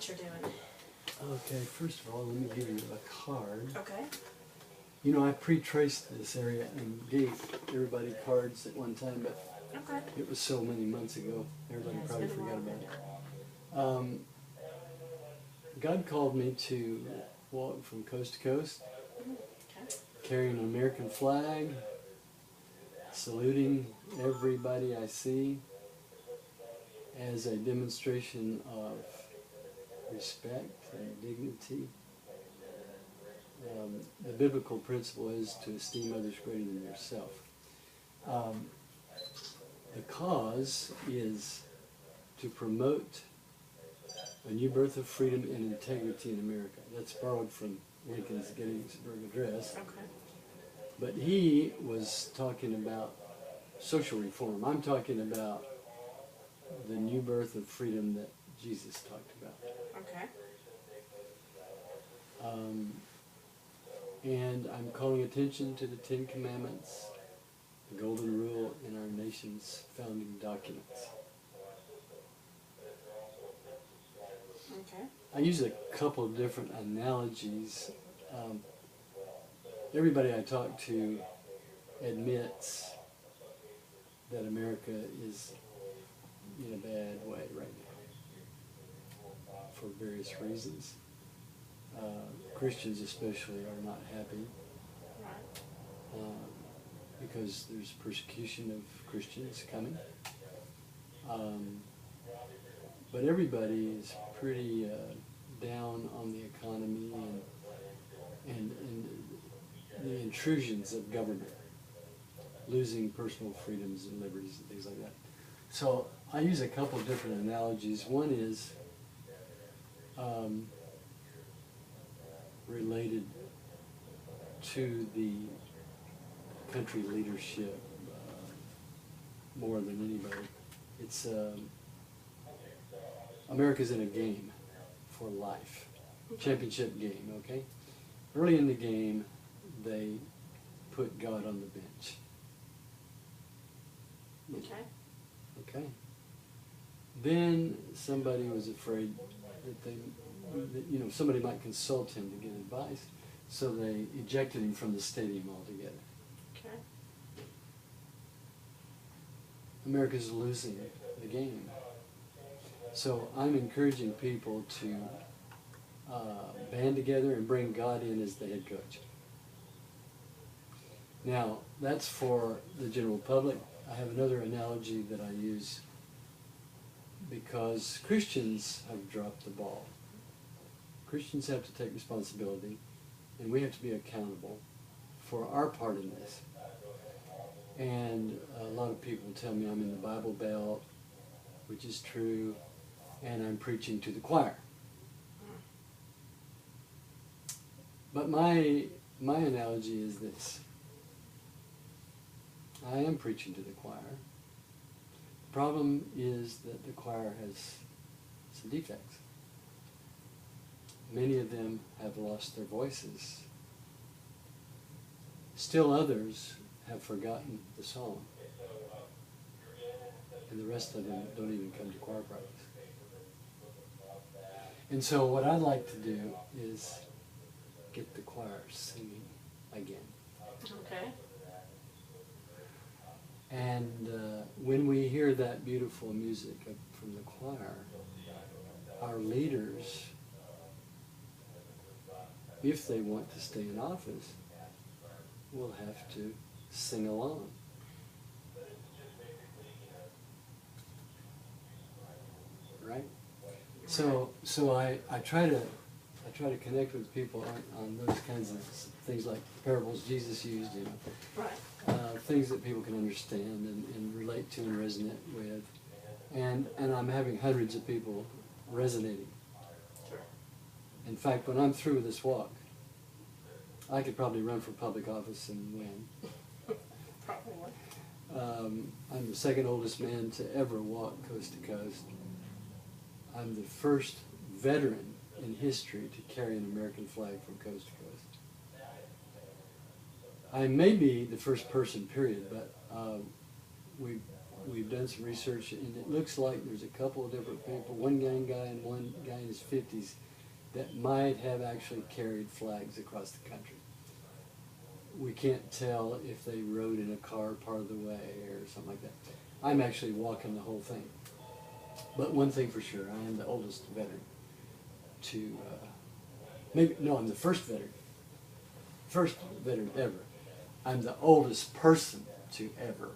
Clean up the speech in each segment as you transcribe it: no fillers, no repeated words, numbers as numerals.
what you're doing. Okay, first of all, let me give you a card. Okay. You know, I pre-traced this area and gave everybody cards at one time, but Okay. it was so many months ago, everybody Yeah, it's probably been a forgot while. about it. God called me to walk from coast to coast, Okay. carrying an American flag, saluting everybody I see as a demonstration of respect and dignity. The biblical principle is to esteem others greater than yourself. The cause is to promote a new birth of freedom and integrity in America. That's borrowed from Lincoln's Gettysburg Address. Okay. But he was talking about social reform. I'm talking about the new birth of freedom that Jesus talked about. Okay. And I'm calling attention to the Ten Commandments, the Golden Rule in our nation's founding documents. Okay. I use a couple of different analogies. Everybody I talk to admits that America is in a bad way right now for various reasons. Christians especially are not happy because there's persecution of Christians coming. But everybody is pretty down on the economy and the intrusions of government, losing personal freedoms and liberties and things like that. So I use a couple of different analogies. One is related to the country leadership more than anybody. It's America's in a game for life, championship game, okay? Early in the game, they put God on the bench. Okay. Okay? Then somebody was afraid that somebody might consult him to get advice, so they ejected him from the stadium altogether. Okay. America's losing the game. So I'm encouraging people to band together and bring God in as the head coach. Now, that's for the general public. I have another analogy that I use because Christians have dropped the ball. Christians have to take responsibility, and we have to be accountable for our part in this. And a lot of people tell me I'm in the Bible Belt, which is true, and I'm preaching to the choir. But my analogy is this. I am preaching to the choir. The problem is that the choir has some defects. Many of them have lost their voices. Still others have forgotten the song. And the rest of them don't even come to choir practice. And so what I'd like to do is get the choir singing again. Okay. And when we hear that beautiful music from the choir, our leaders, if they want to stay in office, will have to sing along. Right? So I try to connect with people on those kinds of things like parables Jesus used, Right. Things that people can understand and relate to and resonate with. And I'm having hundreds of people resonating. Sure. In fact, when I'm through with this walk, I could probably run for public office and win. Probably. I'm the second oldest man to ever walk coast to coast. I'm the first veteran in history to carry an American flag from coast to coast. I may be the first person, period, but we've done some research, and it looks like there's a couple of different people, one young guy and one guy in his 50s, that might have actually carried flags across the country. We can't tell if they rode in a car part of the way or something like that. I'm actually walking the whole thing. But one thing for sure, I am the oldest veteran to, I'm the first veteran ever. I'm the oldest person to ever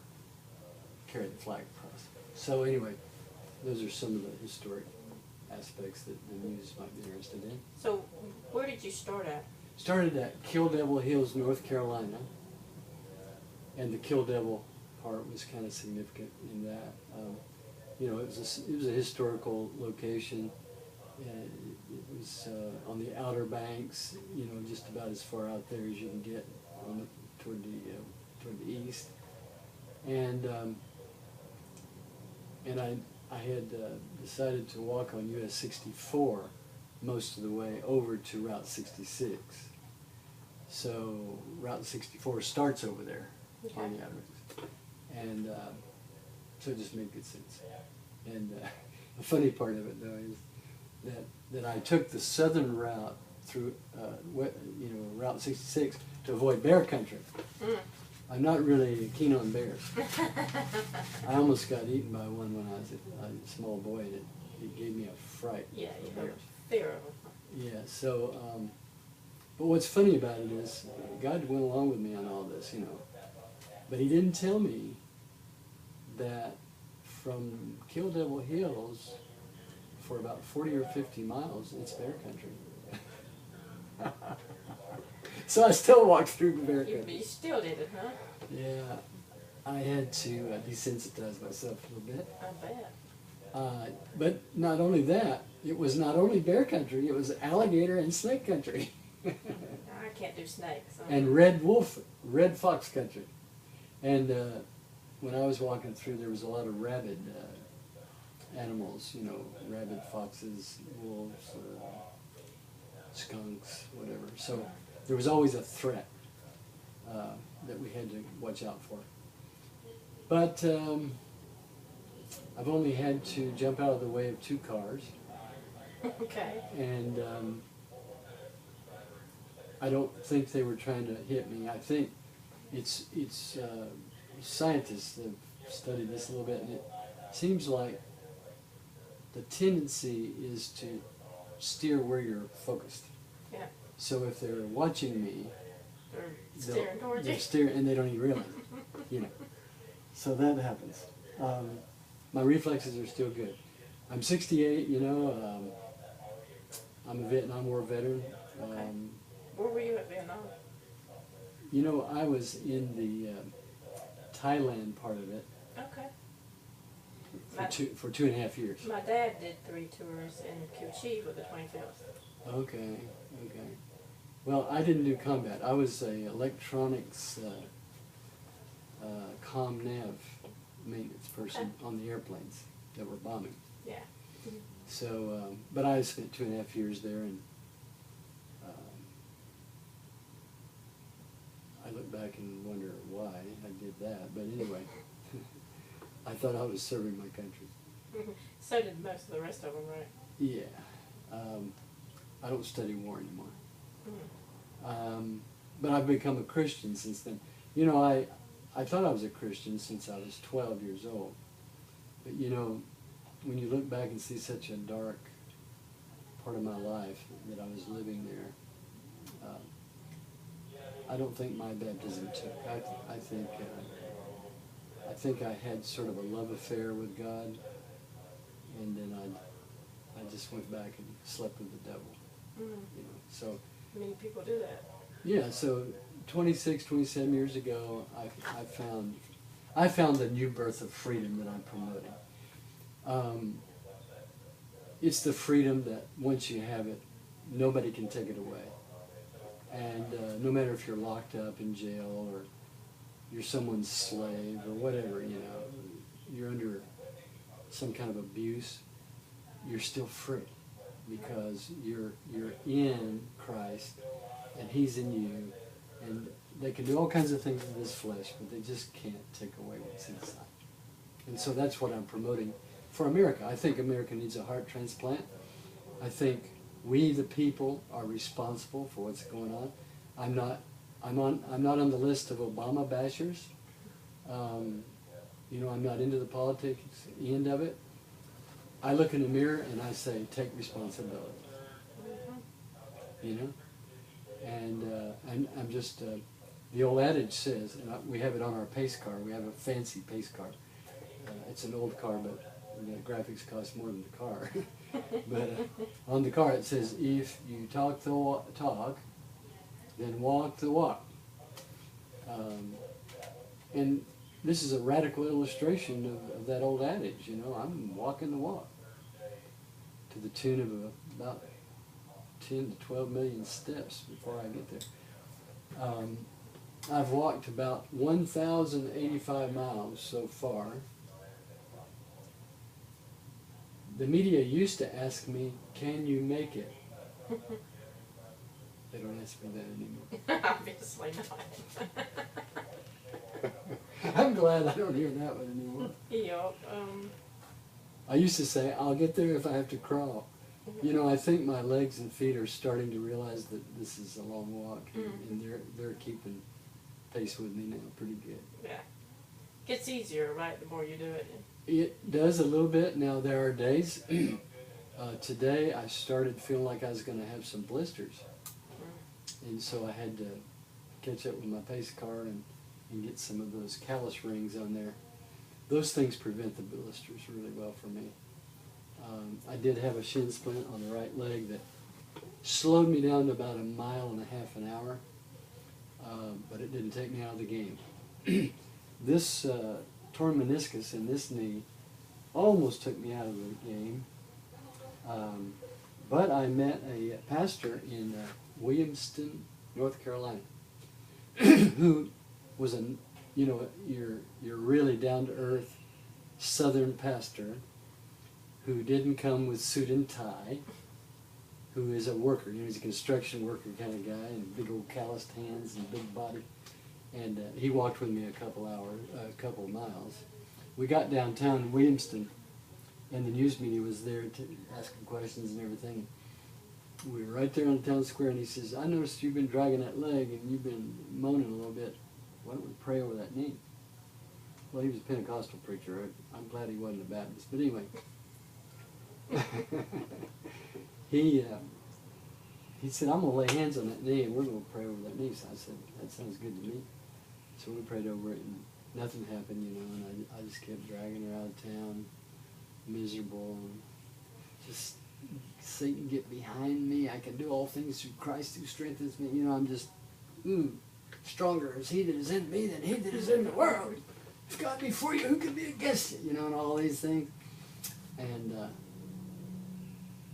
carry the flag across. So anyway, those are some of the historic aspects that the news might be interested in. So where did you start at? Started at Kill Devil Hills, North Carolina, and the Kill Devil part was kind of significant in that. You know, it was a historical location. It was on the Outer Banks, you know, just about as far out there as you can get toward the east. And I had decided to walk on US 64 most of the way over to Route 66. So Route 64 starts over there on the Outer Banks. And so it just made good sense. And the funny part of it, though, is that I took the southern route through, Route 66 to avoid bear country. Mm. I'm not really keen on bears. I almost got eaten by one when I was a small boy, and it gave me a fright. Yeah, of you bears. have fear of them. Yeah, so, but what's funny about it is God went along with me on all this, you know. But he didn't tell me that from Kill Devil Hills for about 40 or 50 miles, it's bear country. So I still walked through the bear country. You still did it, huh? Yeah, I had to desensitize myself a little bit. I bet. But not only that, it was not only bear country, it was alligator and snake country. I can't do snakes. And red fox country. And when I was walking through, there was a lot of rabid animals, you know, rabid foxes, wolves, skunks, whatever. So there was always a threat that we had to watch out for. But I've only had to jump out of the way of 2 cars. Okay. And I don't think they were trying to hit me. I think it's scientists have studied this a little bit, and it seems like the tendency is to steer where you're focused. Yeah. So if they're watching me, they're steering towards you. They're steering, and they don't even realize it, you know. So that happens. My reflexes are still good. I'm 68, you know. I'm a Vietnam War veteran. Okay. Where were you at Vietnam? You know, I was in the Thailand part of it. Okay. For 2.5 years. My dad did 3 tours in Kyu Chi with the 25th. Okay. Well, I didn't do combat. I was a electronics comm nav maintenance person on the airplanes that were bombing. Yeah. So, but I spent 2.5 years there, and I look back and wonder why I did that. But anyway, I thought I was serving my country. So did most of the rest of them, right? Yeah. I don't study war anymore. But I've become a Christian since then. You know, I thought I was a Christian since I was 12 years old. But you know, when you look back and see such a dark part of my life that I was living there, I don't think my baptism took. I think I had sort of a love affair with God, and then I just went back and slept with the devil. You know, so many people do that. Yeah, so 26, 27 years ago, I found the new birth of freedom that I'm promoting. It's the freedom that once you have it, nobody can take it away. And no matter if you're locked up in jail or you're someone's slave or whatever, you know, you're under some kind of abuse, you're still free because you're in Christ and He's in you, and they can do all kinds of things with this flesh, but they just can't take away what's inside. And so that's what I'm promoting for America. I think America needs a heart transplant. I think we, the people, are responsible for what's going on. I'm not on the list of Obama bashers. You know, I'm not into the politics end of it. I look in the mirror and I say, take responsibility. You know, and I'm just the old adage says, and we have it on our pace car. We have a fancy pace car. It's an old car, but the graphics cost more than the car. But on the car it says, if you talk the talk, then walk the walk. And this is a radical illustration of that old adage. You know, I'm walking the walk to the tune of about 10 to 12 million steps before I get there. I've walked about 1,085 miles so far. The media used to ask me, can you make it? They don't ask me that anymore. Obviously not. I'm glad I don't hear that one anymore. Yep. I used to say, I'll get there if I have to crawl. You know, I think my legs and feet are starting to realize that this is a long walk, and they're keeping pace with me now pretty good. Yeah. Gets easier, right, the more you do it. It does a little bit. Now, there are days, today I started feeling like I was going to have some blisters, and so I had to catch up with my pace car and get some of those callus rings on there. Those things prevent the blisters really well for me. I did have a shin splint on the right leg that slowed me down to about 1.5 miles an hour, but it didn't take me out of the game. This torn meniscus in this knee almost took me out of the game, but I met a pastor in Williamston, North Carolina, who was you're really down to earth Southern pastor who didn't come with suit and tie, who is a worker. You know, he's a construction worker kind of guy, and big old calloused hands and big body. And he walked with me a couple of miles. We got downtown in Williamston, and the news media was there asking questions and everything. We were right there on the town square, and he says, I noticed you've been dragging that leg, and you've been moaning a little bit. Why don't we pray over that knee? Well, he was a Pentecostal preacher. I'm glad he wasn't a Baptist. But anyway, he said, I'm going to lay hands on that knee, and we're going to pray over that knee. So I said, that sounds good to me. So we prayed over it, and nothing happened, you know, and I just kept dragging her out of town, miserable, and just, Satan, get behind me. I can do all things through Christ who strengthens me. You know, I'm just, stronger is he that is in me than he that is in the world. If God be for you, who can be against you? You know, and all these things. And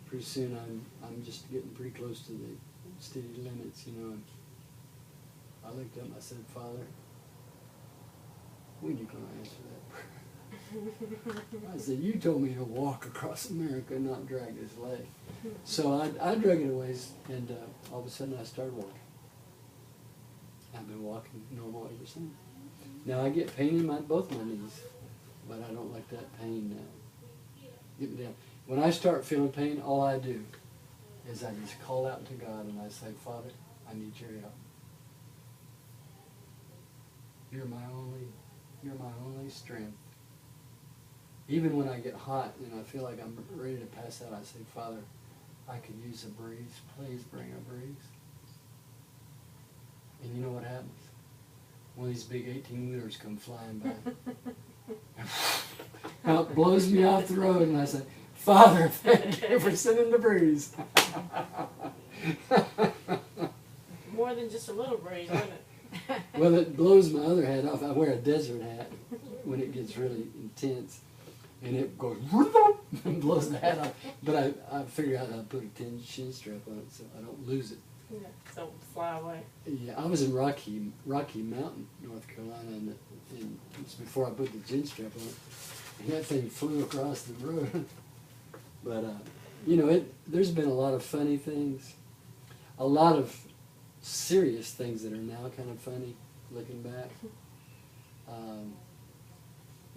pretty soon I'm just getting pretty close to the city limits, you know. And I looked up and I said, Father, when are you going to answer that prayer? I said, you told me to walk across America and not drag this leg. So I drug it a ways, and all of a sudden I started walking. I've been walking normal ever since. Now I get pain in both my knees, but I don't let that pain get me down. When I start feeling pain, all I do is I just call out to God and I say, Father, I need your help. You're my only strength. Even when I get hot and I feel like I'm ready to pass out, I say, Father, I could use a breeze. Please bring a breeze. And you know what happens? One of these big 18-wheelers come flying by. Now it blows me off the road, and I say, Father, thank you for sending the breeze. More than just a little breeze, isn't it? Well, it blows my other hat off. I wear a desert hat when it gets really intense, and it goes and blows the hat off. But I figure out how to put a shin strap on it so I don't lose it. Yeah, don't fly away. Yeah, I was in Rocky Mountain, North Carolina, and it was before I put the chin strap on it. And that thing flew across the road. But, you know, there's been a lot of funny things, a lot of serious things that are now kind of funny looking back.